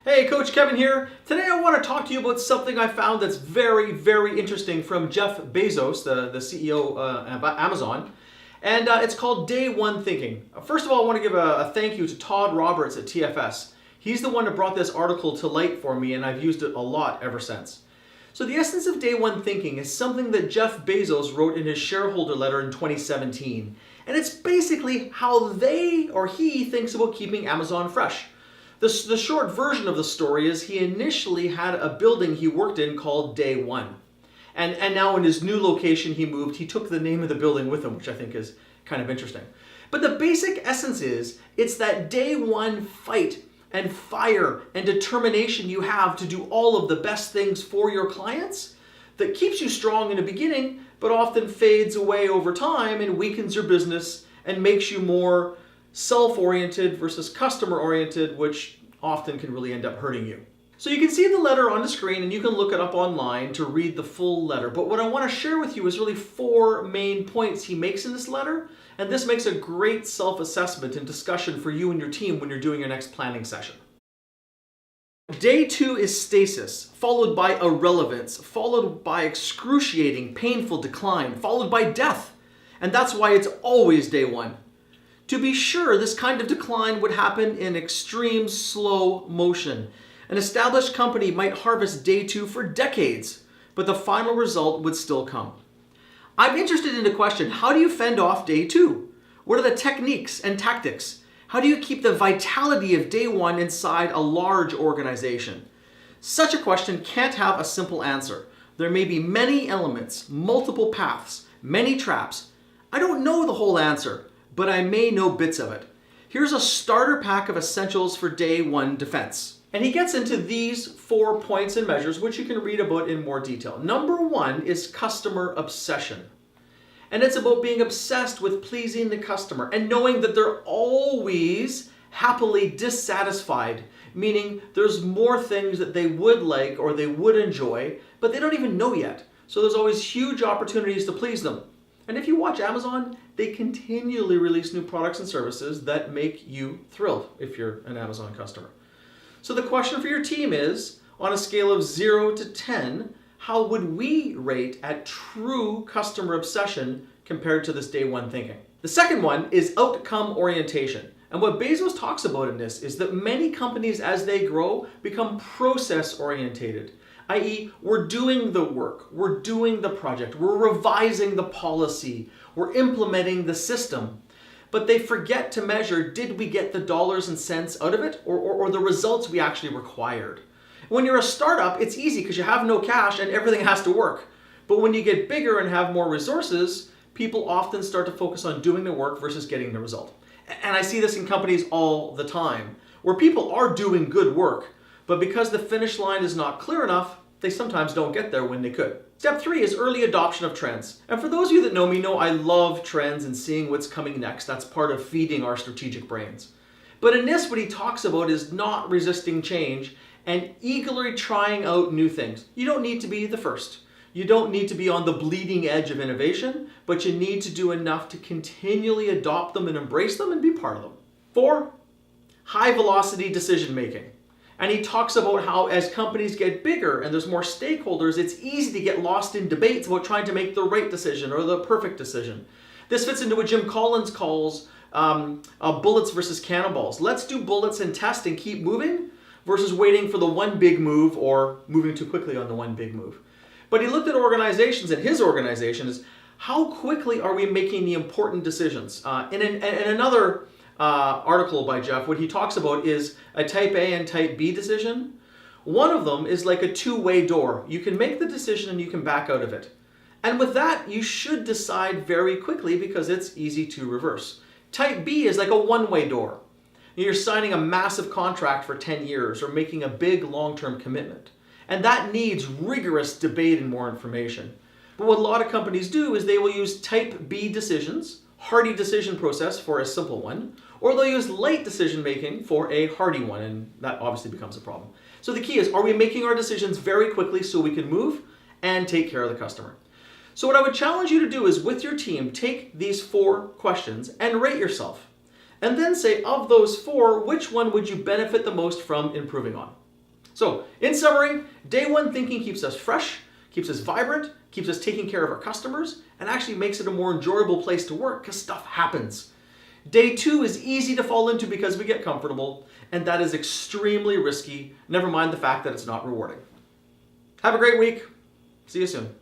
Hey, Coach Kevin here. Today I want to talk to you about something I found that's very, very interesting from Jeff Bezos, the CEO of Amazon. And it's called Day One Thinking. First of all, I want to give a thank you to Todd Roberts at TFS. He's the one that brought this article to light for me, and I've used it a lot ever since. So the essence of Day One Thinking is something that Jeff Bezos wrote in his shareholder letter in 2017. And it's basically how they or he thinks about keeping Amazon fresh. The short version of the story is he initially had a building he worked in called Day One. And now in his new location he moved, he took the name of the building with him, which I think is kind of interesting. But the basic essence is, it's that day one fight and fire and determination you have to do all of the best things for your clients that keeps you strong in the beginning, but often fades away over time and weakens your business and makes you more self-oriented versus customer-oriented, which often can really end up hurting you. So you can see the letter on the screen and you can look it up online to read the full letter. But what I want to share with you is really 4 main points he makes in this letter. And this makes a great self-assessment and discussion for you and your team when you're doing your next planning session. Day 2 is stasis, followed by irrelevance, followed by excruciating, painful decline, followed by death. And that's why it's always day 1. To be sure, this kind of decline would happen in extreme slow motion. An established company might harvest day 2 for decades, but the final result would still come. I'm interested in the question, how do you fend off day 2? What are the techniques and tactics? How do you keep the vitality of day 1 inside a large organization? Such a question can't have a simple answer. There may be many elements, multiple paths, many traps. I don't know the whole answer, but I may know bits of it. Here's a starter pack of essentials for day 1 defense. And he gets into these 4 points and measures, which you can read about in more detail. Number 1 is customer obsession. And it's about being obsessed with pleasing the customer and knowing that they're always happily dissatisfied, meaning there's more things that they would like or they would enjoy, but they don't even know yet. So there's always huge opportunities to please them. And if you watch Amazon, they continually release new products and services that make you thrilled if you're an Amazon customer. So the question for your team is, on a scale of 0 to 10, how would we rate at true customer obsession compared to this day 1 thinking? The second one is outcome orientation. And what Bezos talks about in this is that many companies, as they grow, become process orientated. i.e., we're doing the work, we're doing the project, we're revising the policy, we're implementing the system, but they forget to measure, did we get the dollars and cents out of it, or the results we actually required? When you're a startup, it's easy because you have no cash and everything has to work. But when you get bigger and have more resources, people often start to focus on doing the work versus getting the result. And I see this in companies all the time, where people are doing good work, but because the finish line is not clear enough, they sometimes don't get there when they could. Step 3 is early adoption of trends. And for those of you that know me know I love trends and seeing what's coming next. That's part of feeding our strategic brains. But in this, what he talks about is not resisting change and eagerly trying out new things. You don't need to be the first. You don't need to be on the bleeding edge of innovation, but you need to do enough to continually adopt them and embrace them and be part of them. 4, high velocity decision making. And he talks about how as companies get bigger and there's more stakeholders, it's easy to get lost in debates about trying to make the right decision or the perfect decision. This fits into what Jim Collins calls bullets versus cannonballs. Let's do bullets and test and keep moving versus waiting for the one big move or moving too quickly on the one big move. But he looked at organizations, and his organization is, how quickly are we making the important decisions? In another article by Jeff, what he talks about is a type A and type B decision. One of them is like a two-way door. You can make the decision and you can back out of it. And with that, you should decide very quickly because it's easy to reverse. Type B is like a one-way door. You're signing a massive contract for 10 years or making a big long-term commitment. And that needs rigorous debate and more information. But what a lot of companies do is they will use type B decisions, hardy decision process for a simple one, or they'll use late decision making for a hardy one, and that obviously becomes a problem. So the key is, are we making our decisions very quickly so we can move and take care of the customer? So what I would challenge you to do is, with your team, take these 4 questions and rate yourself. And then say, of those 4, which one would you benefit the most from improving on? So, in summary, day one thinking keeps us fresh, keeps us vibrant, keeps us taking care of our customers, and actually makes it a more enjoyable place to work because stuff happens. Day two is easy to fall into because we get comfortable, and that is extremely risky, never mind the fact that it's not rewarding. Have a great week. See you soon.